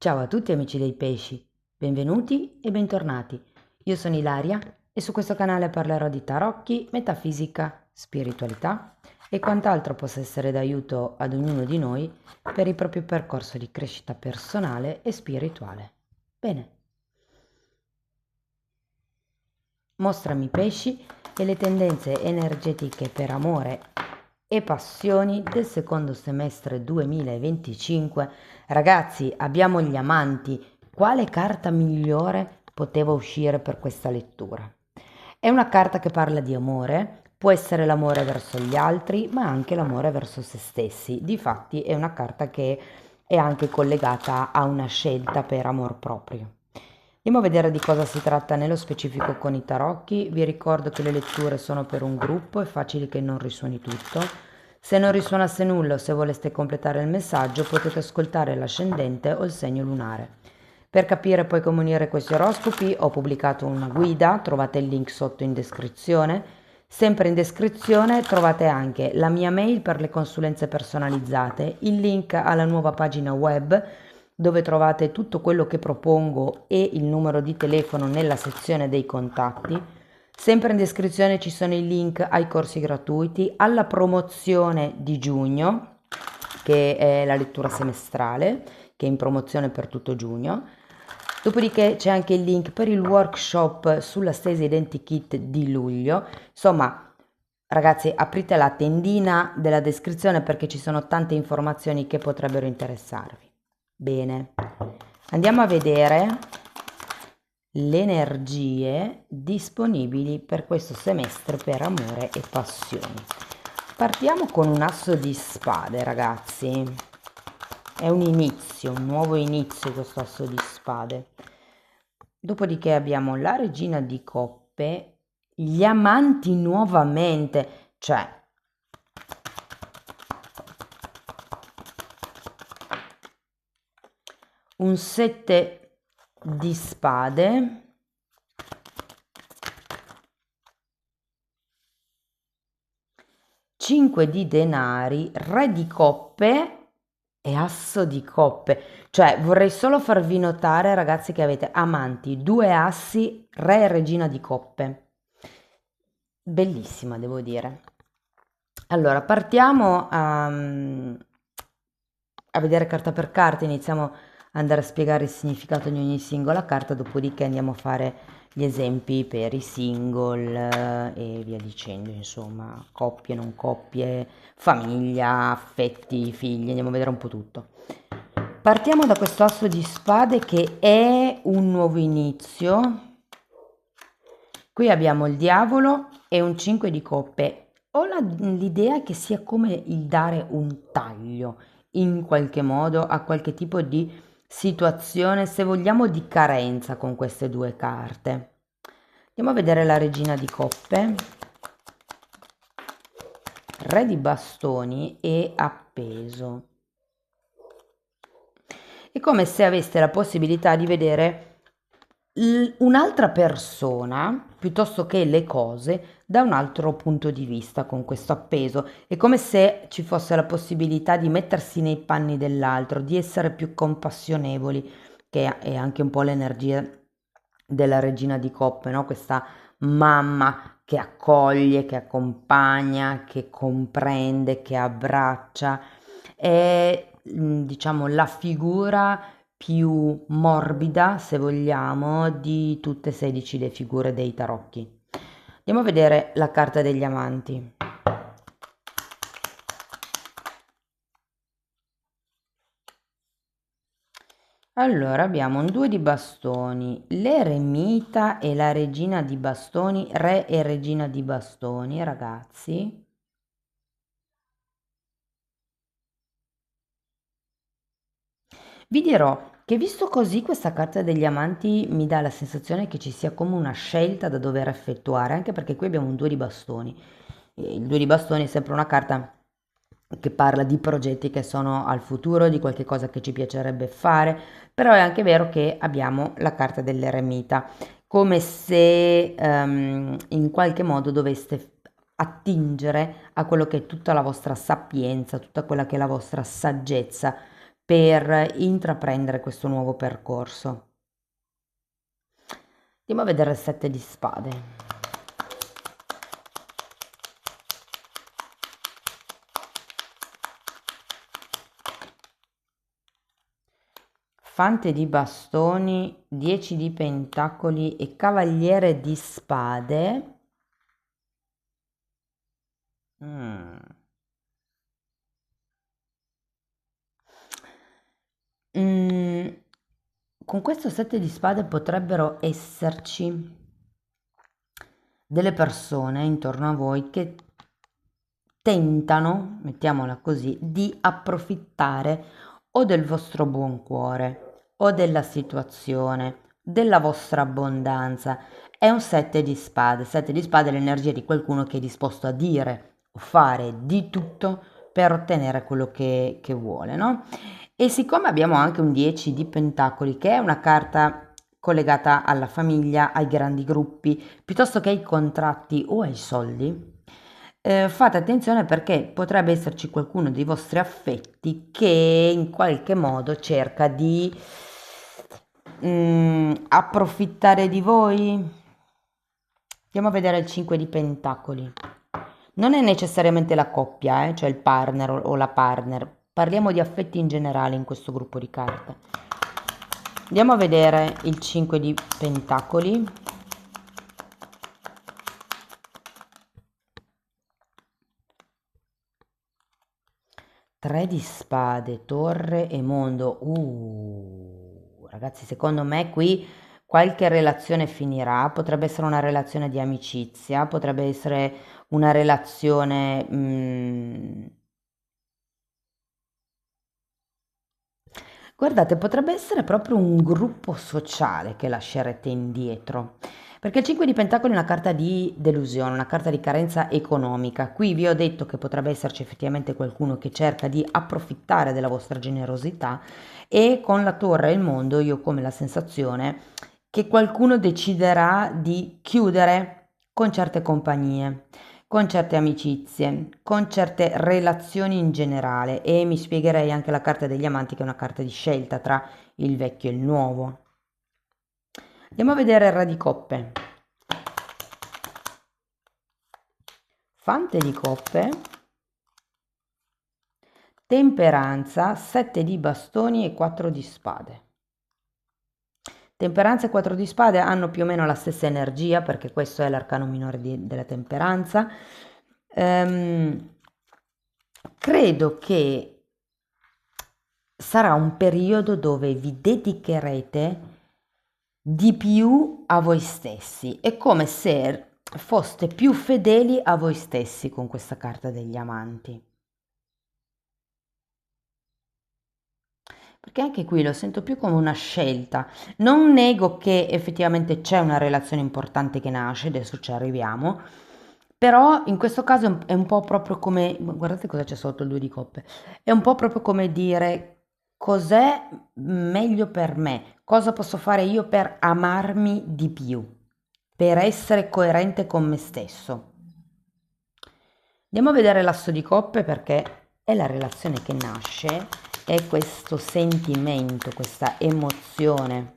Ciao a tutti amici dei pesci, benvenuti e bentornati. Io sono Ilaria e su questo canale parlerò di tarocchi, metafisica, spiritualità e quant'altro possa essere d'aiuto ad ognuno di noi per il proprio percorso di crescita personale e spirituale. Bene, mostrami i pesci e le tendenze energetiche per amore e passioni del secondo semestre 2025. Ragazzi, abbiamo gli amanti. Quale carta migliore poteva uscire per questa lettura? È una carta che parla di amore, può essere l'amore verso gli altri, ma anche l'amore verso se stessi. Difatti è una carta che è anche collegata a una scelta per amor proprio. Andiamo a vedere di cosa si tratta nello specifico con i tarocchi. Vi ricordo che le letture sono per un gruppo, è facile che non risuoni tutto. Se non risuonasse nulla o se voleste completare il messaggio potete ascoltare l'ascendente o il segno lunare. Per capire poi come unire questi oroscopi ho pubblicato una guida, trovate il link sotto in descrizione. Sempre in descrizione trovate anche la mia mail per le consulenze personalizzate, il link alla nuova pagina web dove trovate tutto quello che propongo e il numero di telefono nella sezione dei contatti. Sempre in descrizione ci sono i link ai corsi gratuiti, alla promozione di giugno, che è la lettura semestrale, che è in promozione per tutto giugno. Dopodiché c'è anche il link per il workshop sulla stesa identikit di luglio. Insomma, ragazzi, aprite la tendina della descrizione perché ci sono tante informazioni che potrebbero interessarvi. Bene, andiamo a vedere le energie disponibili per questo semestre per amore e passioni. Partiamo con un asso di spade, ragazzi. È un inizio, un nuovo inizio questo asso di spade. Dopodiché abbiamo la regina di coppe, gli amanti nuovamente, cioè un 7 di spade, cinque di denari, re di coppe e asso di coppe. Cioè vorrei solo farvi notare, ragazzi, che avete amanti, due assi, re e regina di coppe. Bellissima, devo dire. Allora, partiamo a vedere carta per carta, iniziamo ad andare a spiegare il significato di ogni singola carta, dopodiché andiamo a fare gli esempi per i single e via dicendo, insomma, coppie, non coppie, famiglia, affetti, figli, andiamo a vedere un po' tutto. Partiamo da questo asso di spade che è un nuovo inizio. Qui abbiamo il diavolo e un 5 di coppe. Ho l'idea che sia come il dare un taglio in qualche modo a qualche tipo di situazione, se vogliamo, di carenza con queste due carte. Andiamo a vedere la regina di coppe, re di bastoni e appeso. È come se aveste la possibilità di vedere un'altra persona piuttosto che le cose da un altro punto di vista con questo appeso. È come se ci fosse la possibilità di mettersi nei panni dell'altro, di essere più compassionevoli, che è anche un po' l'energia della regina di coppe, no? Questa mamma che accoglie, che accompagna, che comprende, che abbraccia. È, diciamo, la figura più morbida, se vogliamo, di tutte e 16 le figure dei tarocchi. Andiamo a vedere la carta degli amanti. Allora abbiamo un 2 di bastoni, l'eremita e la regina di bastoni, re e regina di bastoni, ragazzi. Vi dirò che visto così questa carta degli amanti mi dà la sensazione che ci sia come una scelta da dover effettuare, anche perché qui abbiamo un 2 di bastoni. E il 2 di bastoni è sempre una carta che parla di progetti che sono al futuro, di qualche cosa che ci piacerebbe fare, però è anche vero che abbiamo la carta dell'eremita, come se in qualche modo doveste attingere a quello che è tutta la vostra sapienza, tutta quella che è la vostra saggezza per intraprendere questo nuovo percorso. Andiamo a vedere il 7 di spade. Fante di bastoni, 10 di pentacoli e cavaliere di spade. Con questo 7 di spade potrebbero esserci delle persone intorno a voi che tentano, mettiamola così, di approfittare o del vostro buon cuore o della situazione, della vostra abbondanza. È un 7 di spade. 7 di spade è l'energia di qualcuno che è disposto a dire o fare di tutto per ottenere quello che vuole, no? E siccome abbiamo anche un 10 di pentacoli, che è una carta collegata alla famiglia, ai grandi gruppi, piuttosto che ai contratti o ai soldi, fate attenzione perché potrebbe esserci qualcuno dei vostri affetti che in qualche modo cerca di approfittare di voi. Andiamo a vedere il 5 di pentacoli. Non è necessariamente la coppia, cioè il partner o la partner. Parliamo di affetti in generale in questo gruppo di carte. Andiamo a vedere il 5 di pentacoli. Tre di spade, torre e mondo. Ragazzi, secondo me qui qualche relazione finirà. Potrebbe essere una relazione di amicizia, potrebbe essere una relazione... Guardate, potrebbe essere proprio un gruppo sociale che lascerete indietro, perché il 5 di Pentacoli è una carta di delusione, una carta di carenza economica. Qui vi ho detto che potrebbe esserci effettivamente qualcuno che cerca di approfittare della vostra generosità e con la torre e il mondo io ho come la sensazione che qualcuno deciderà di chiudere con certe compagnie, con certe amicizie, con certe relazioni in generale e mi spiegherei anche la carta degli amanti che è una carta di scelta tra il vecchio e il nuovo. Andiamo a vedere il re di coppe. Fante di coppe, temperanza, 7 di bastoni e 4 di spade. Temperanza e 4 di spade hanno più o meno la stessa energia perché questo è l'arcano minore della temperanza. Credo che sarà un periodo dove vi dedicherete di più a voi stessi. È come se foste più fedeli a voi stessi con questa carta degli amanti. Perché anche qui lo sento più come una scelta. Non nego che effettivamente c'è una relazione importante che nasce, adesso ci arriviamo, però in questo caso è un po' proprio come, guardate cosa c'è sotto il 2 di coppe, è un po' proprio come dire cos'è meglio per me, cosa posso fare io per amarmi di più, per essere coerente con me stesso. Andiamo a vedere l'asso di coppe perché è la relazione che nasce, è questo sentimento, questa emozione.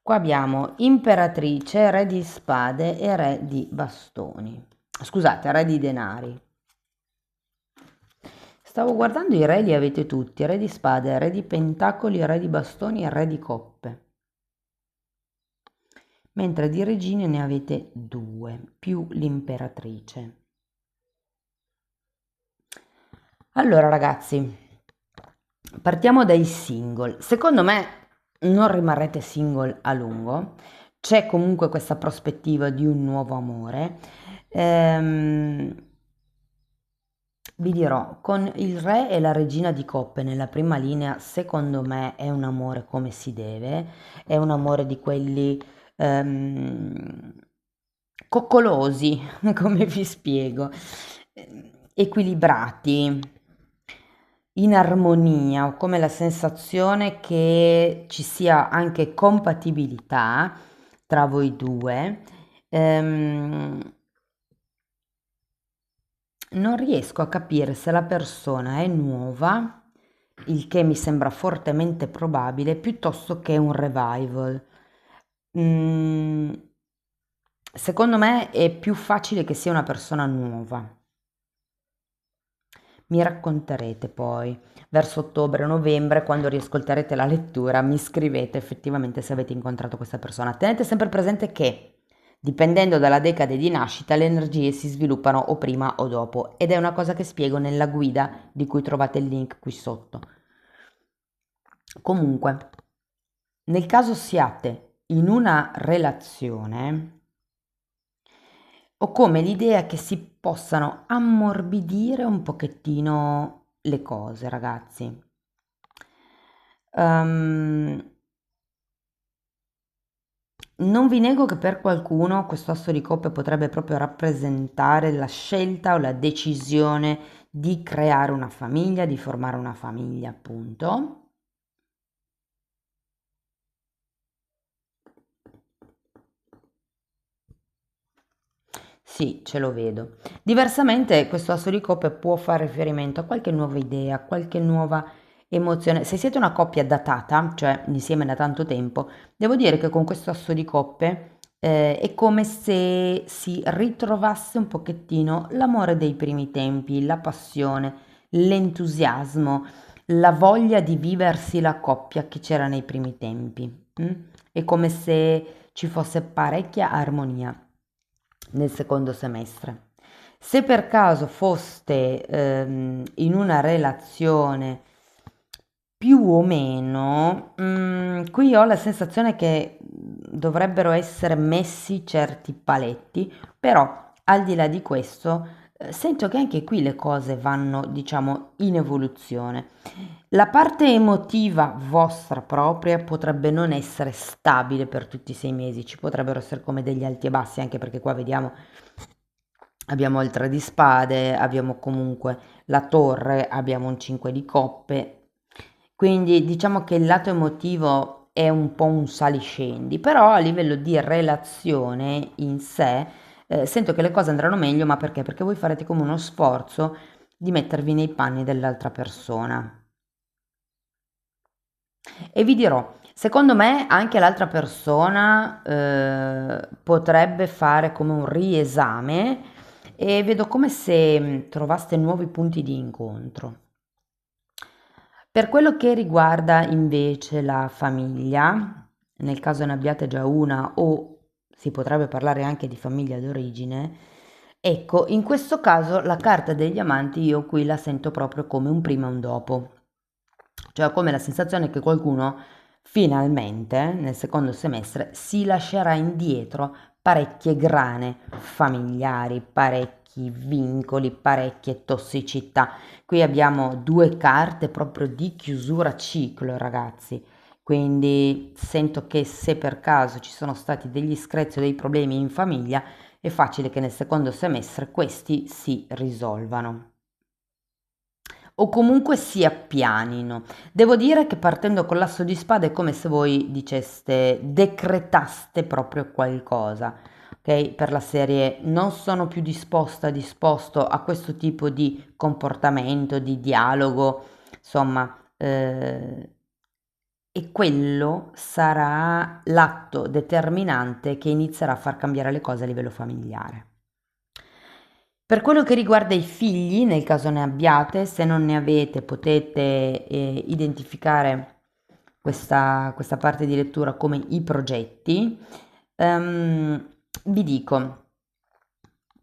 Qua abbiamo imperatrice, re di spade e re di bastoni. Scusate, re di denari. Stavo guardando i re, li avete tutti, re di spade, re di pentacoli, re di bastoni e re di coppe. Mentre di regine ne avete due, più l'imperatrice. Allora ragazzi, partiamo dai single. Secondo me non rimarrete single a lungo, c'è comunque questa prospettiva di un nuovo amore. Vi dirò, con il re e la regina di coppe nella prima linea, secondo me è un amore come si deve, è un amore di quelli coccolosi, come vi spiego, equilibrati, in armonia, ho come la sensazione che ci sia anche compatibilità tra voi due. Ehm, non riesco a capire se la persona è nuova, il che mi sembra fortemente probabile, piuttosto che un revival. Mm, secondo me è più facile che sia una persona nuova. Mi racconterete poi, verso ottobre-novembre, quando riascolterete la lettura, mi scrivete effettivamente se avete incontrato questa persona. Tenete sempre presente che, dipendendo dalla decade di nascita, le energie si sviluppano o prima o dopo, ed è una cosa che spiego nella guida di cui trovate il link qui sotto. Comunque, nel caso siate in una relazione, ho come l'idea che si possano ammorbidire un pochettino le cose, ragazzi. Ehm, non vi nego che per qualcuno questo asso di coppe potrebbe proprio rappresentare la scelta o la decisione di creare una famiglia, di formare una famiglia, appunto. Sì, ce lo vedo. Diversamente, questo asso di coppe può fare riferimento a qualche nuova idea, qualche nuova emozione. Se siete una coppia datata, cioè insieme da tanto tempo, devo dire che con questo asso di coppe è come se si ritrovasse un pochettino l'amore dei primi tempi, la passione, l'entusiasmo, la voglia di viversi la coppia che c'era nei primi tempi. È come se ci fosse parecchia armonia nel secondo semestre. Se per caso foste in una relazione più o meno, qui ho la sensazione che dovrebbero essere messi certi paletti, però al di là di questo, sento che anche qui le cose vanno, diciamo, in evoluzione. La parte emotiva vostra propria potrebbe non essere stabile per tutti i 6 mesi, ci potrebbero essere come degli alti e bassi, anche perché qua vediamo, abbiamo il 3 di spade, abbiamo comunque la torre, abbiamo un 5 di coppe, quindi diciamo che il lato emotivo è un po' un saliscendi, però a livello di relazione in sé sento che le cose andranno meglio, ma perché? Perché voi farete come uno sforzo di mettervi nei panni dell'altra persona. E vi dirò, secondo me anche l'altra persona potrebbe fare come un riesame e vedo come se trovaste nuovi punti di incontro. Per quello che riguarda invece la famiglia, nel caso ne abbiate già una o si potrebbe parlare anche di famiglia d'origine, ecco, in questo caso la carta degli amanti io qui la sento proprio come un prima e un dopo, cioè come la sensazione che qualcuno finalmente nel secondo semestre si lascerà indietro parecchie grane familiari, parecchi vincoli, parecchie tossicità. Qui abbiamo due carte proprio di chiusura ciclo, ragazzi. Quindi sento che se per caso ci sono stati degli screzi o dei problemi in famiglia, è facile che nel secondo semestre questi si risolvano o comunque si appianino. Devo dire che partendo con l'asso di spade è come se voi diceste, decretaste proprio qualcosa, ok? Per la serie non sono più disposto a questo tipo di comportamento, di dialogo, insomma, e quello sarà l'atto determinante che inizierà a far cambiare le cose a livello familiare. Per quello che riguarda i figli, nel caso ne abbiate, se non ne avete potete identificare questa parte di lettura come i progetti. Vi dico,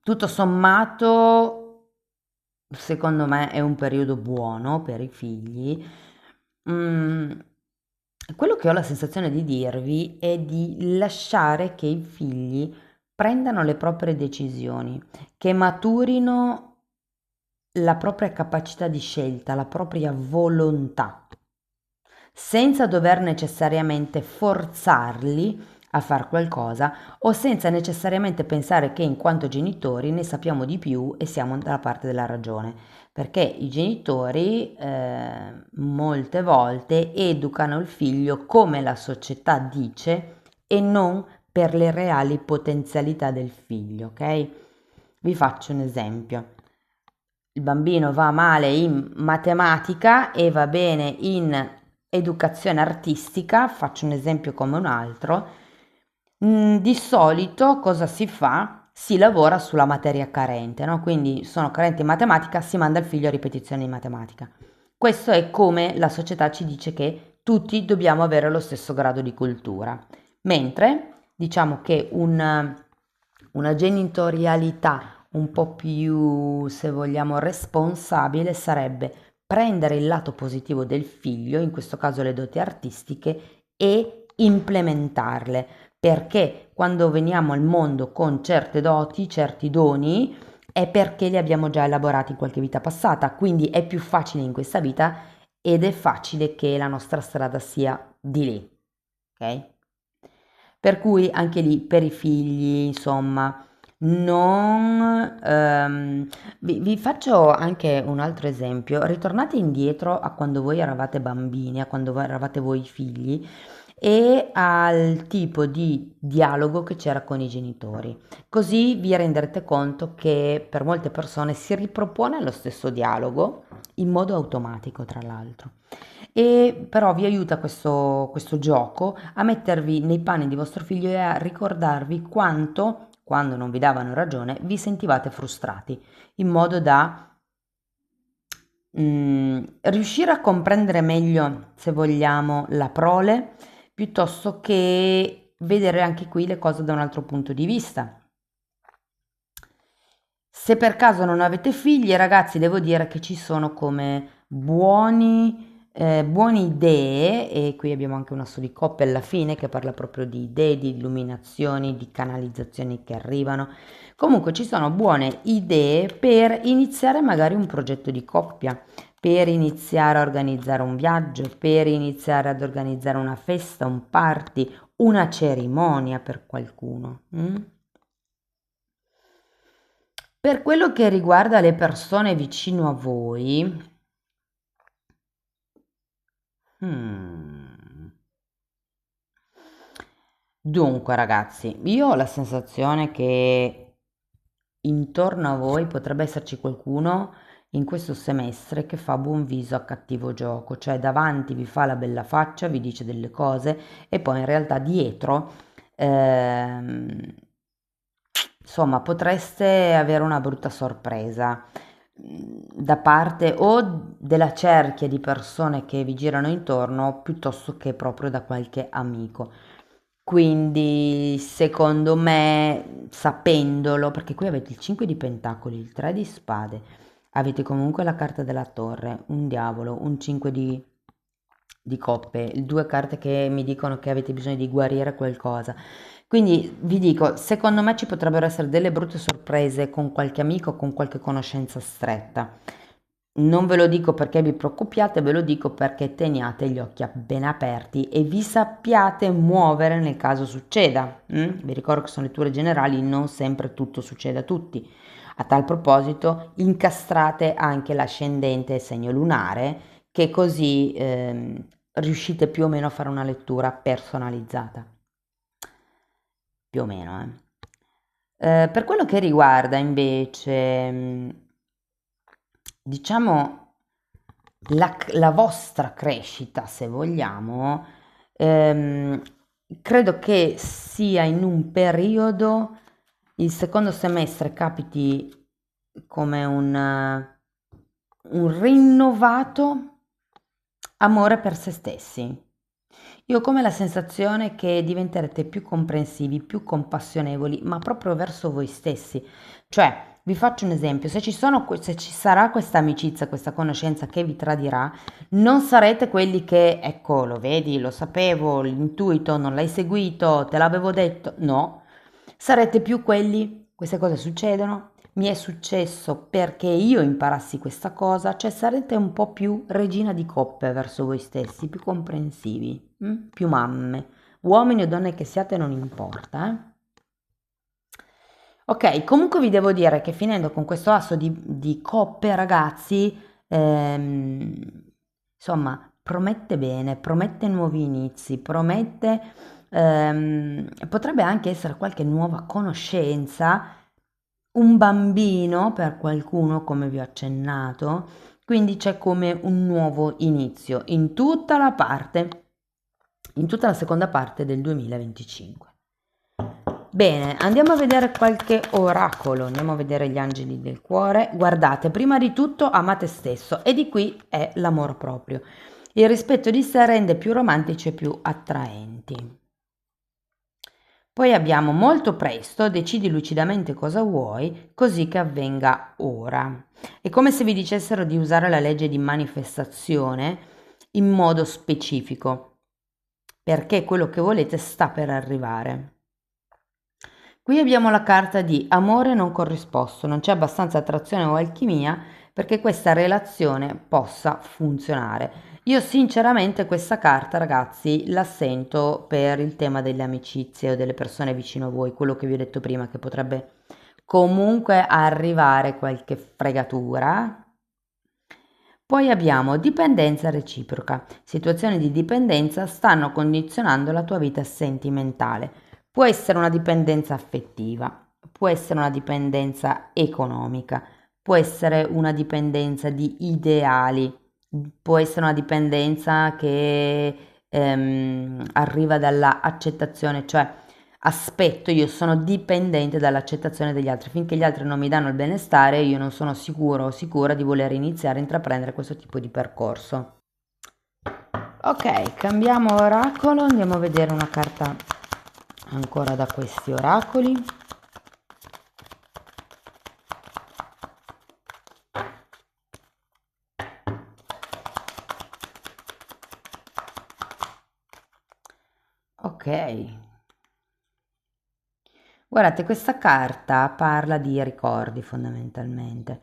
tutto sommato, secondo me è un periodo buono per i figli. Mm, quello che ho la sensazione di dirvi è di lasciare che i figli prendano le proprie decisioni, che maturino la propria capacità di scelta, la propria volontà, senza dover necessariamente forzarli a far qualcosa o senza necessariamente pensare che in quanto genitori ne sappiamo di più e siamo dalla parte della ragione, perché i genitori molte volte educano il figlio come la società dice e non per le reali potenzialità del figlio, ok? Vi faccio un esempio. il bambino va male in matematica e va bene in educazione artistica, faccio un esempio come un altro, di solito cosa si fa? Si lavora sulla materia carente, no? Quindi sono carente in matematica, si manda il figlio a ripetizione in matematica. Questo è come la società ci dice che tutti dobbiamo avere lo stesso grado di cultura, mentre diciamo che una genitorialità un po' più, se vogliamo, responsabile sarebbe prendere il lato positivo del figlio, in questo caso le doti artistiche, e implementarle, perché quando veniamo al mondo con certe doti, certi doni, è perché li abbiamo già elaborati in qualche vita passata, quindi è più facile in questa vita ed è facile che la nostra strada sia di lì, ok? Per cui anche lì per i figli, insomma, non... vi faccio anche un altro esempio. Ritornate indietro a quando voi eravate bambini, a quando eravate voi figli e al tipo di dialogo che c'era con i genitori. Così vi renderete conto che per molte persone si ripropone lo stesso dialogo in modo automatico, tra l'altro. E però vi aiuta questo gioco a mettervi nei panni di vostro figlio e a ricordarvi quanto, quando non vi davano ragione, vi sentivate frustrati, in modo da riuscire a comprendere meglio, se vogliamo, la prole, piuttosto che vedere anche qui le cose da un altro punto di vista. Se per caso non avete figli, ragazzi, devo dire che ci sono come buone idee, e qui abbiamo anche un asso di coppia alla fine che parla proprio di idee, di illuminazioni, di canalizzazioni che arrivano. Comunque ci sono buone idee per iniziare magari un progetto di coppia, per iniziare a organizzare un viaggio, per iniziare ad organizzare una festa, un party, una cerimonia per qualcuno. Per quello che riguarda le persone vicino a voi, hmm, dunque ragazzi, io ho la sensazione che intorno a voi potrebbe esserci qualcuno in questo semestre che fa buon viso a cattivo gioco, cioè davanti vi fa la bella faccia, vi dice delle cose e poi in realtà dietro, ehm, insomma, potreste avere una brutta sorpresa da parte o della cerchia di persone che vi girano intorno piuttosto che proprio da qualche amico. Quindi, secondo me, sapendolo, perché qui avete il 5 di pentacoli, il 3 di spade, avete comunque la carta della torre, un diavolo, un 5 di coppe, due carte che mi dicono che avete bisogno di guarire qualcosa. Quindi vi dico, secondo me ci potrebbero essere delle brutte sorprese con qualche amico o con qualche conoscenza stretta. Non ve lo dico perché vi preoccupiate, ve lo dico perché teniate gli occhi ben aperti e vi sappiate muovere nel caso succeda. Vi ricordo che sono letture generali, non sempre tutto succede a tutti. A tal proposito, incastrate anche l'ascendente e il segno lunare, che così riuscite più o meno a fare una lettura personalizzata. Più o meno, per quello che riguarda invece, diciamo, la vostra crescita, se vogliamo, ehm, credo che sia in un periodo, il secondo semestre capiti come un rinnovato amore per se stessi. Io ho come la sensazione che diventerete più comprensivi, più compassionevoli, ma proprio verso voi stessi. Cioè, vi faccio un esempio, se ci sarà questa amicizia, questa conoscenza che vi tradirà, non sarete quelli che, ecco, lo vedi, lo sapevo, l'intuito, non l'hai seguito, te l'avevo detto. No, sarete più quelli, queste cose succedono, mi è successo perché io imparassi questa cosa, cioè sarete un po' più regina di coppe verso voi stessi, più comprensivi, più mamme, uomini o donne che siate non importa, eh? Ok, comunque vi devo dire che finendo con questo asso di coppe, ragazzi, insomma, promette bene, promette nuovi inizi, potrebbe anche essere qualche nuova conoscenza un bambino per qualcuno, come vi ho accennato, quindi c'è come un nuovo inizio in tutta la seconda parte del 2025. Bene, andiamo a vedere qualche oracolo, andiamo a vedere gli angeli del cuore. Guardate, prima di tutto ama te stesso e di qui è l'amor proprio. Il rispetto di sé rende più romantici e più attraenti. Poi abbiamo molto presto, decidi lucidamente cosa vuoi, così che avvenga ora. È come se vi dicessero di usare la legge di manifestazione in modo specifico, perché quello che volete sta per arrivare. Qui abbiamo la carta di amore non corrisposto, non c'è abbastanza attrazione o alchimia perché questa relazione possa funzionare. Io sinceramente questa carta, ragazzi, la sento per il tema delle amicizie o delle persone vicino a voi, quello che vi ho detto prima, che potrebbe comunque arrivare qualche fregatura. Poi abbiamo dipendenza reciproca. Situazioni di dipendenza stanno condizionando la tua vita sentimentale. Può essere una dipendenza affettiva, può essere una dipendenza economica, può essere una dipendenza di ideali, può essere una dipendenza che arriva dalla accettazione, cioè aspetto, io sono dipendente dall'accettazione degli altri, finché gli altri non mi danno il benestare, io non sono sicuro o sicura di voler iniziare a intraprendere questo tipo di percorso. Ok, cambiamo oracolo, andiamo a vedere una carta ancora da questi oracoli. Ok, guardate, questa carta parla di ricordi fondamentalmente.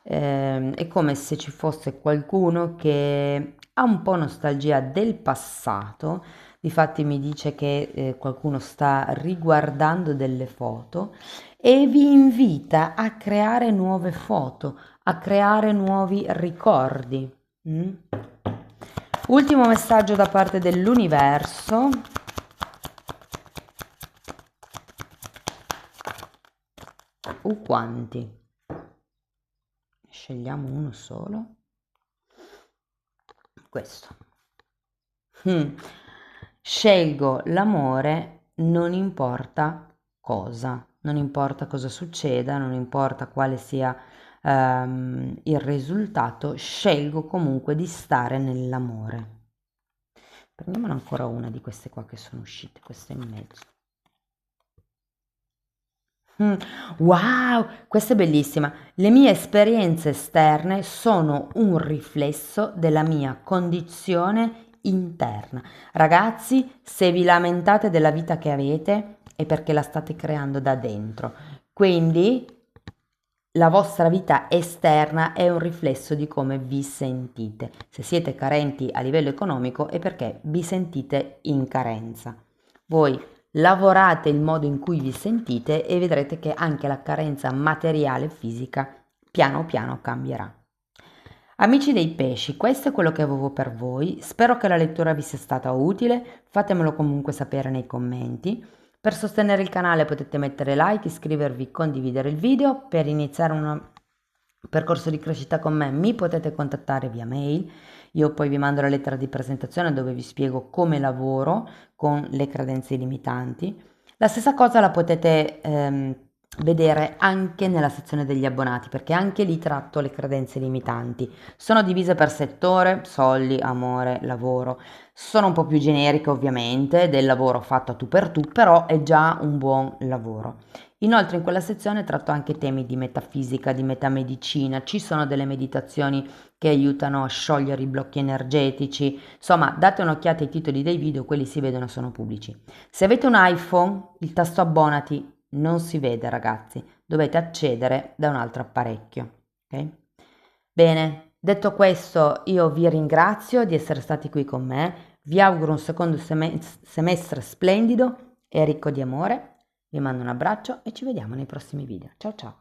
È come se ci fosse qualcuno che ha un po' nostalgia del passato. Difatti mi dice che qualcuno sta riguardando delle foto e vi invita a creare nuove foto, a creare nuovi ricordi. Mm? Ultimo messaggio da parte dell'universo. Quanti? Scegliamo uno solo. Questo. Scelgo l'amore, non importa cosa, non importa cosa succeda, non importa quale sia il risultato, scelgo comunque di stare nell'amore. Prendiamone ancora una di queste qua che sono uscite, queste in mezzo. Wow, questa è bellissima. Le mie esperienze esterne sono un riflesso della mia condizione interna. Ragazzi, se vi lamentate della vita che avete è perché la state creando da dentro. Quindi la vostra vita esterna è un riflesso di come vi sentite. Se siete carenti a livello economico è perché vi sentite in carenza. Voi lavorate il modo in cui vi sentite e vedrete che anche la carenza materiale e fisica piano piano cambierà. Amici dei pesci, questo è quello che avevo per voi. Spero che la lettura vi sia stata utile, fatemelo comunque sapere nei commenti. Per sostenere il canale potete mettere like, iscrivervi, condividere il video. Per iniziare un percorso di crescita con me mi potete contattare via mail. Io poi vi mando la lettera di presentazione dove vi spiego come lavoro con le credenze limitanti. La stessa cosa la potete vedere anche nella sezione degli abbonati, perché anche lì tratto le credenze limitanti. Sono divise per settore, soldi, amore, lavoro. Sono un po' più generiche ovviamente, del lavoro fatto a tu per tu, però è già un buon lavoro. Inoltre in quella sezione tratto anche temi di metafisica, di metamedicina, ci sono delle meditazioni che aiutano a sciogliere i blocchi energetici. Insomma, date un'occhiata ai titoli dei video, quelli si vedono, sono pubblici. Se avete un iPhone, il tasto abbonati non si vede, ragazzi, dovete accedere da un altro apparecchio. Okay? Bene, detto questo, io vi ringrazio di essere stati qui con me, vi auguro un secondo semestre splendido e ricco di amore, vi mando un abbraccio e ci vediamo nei prossimi video. Ciao ciao!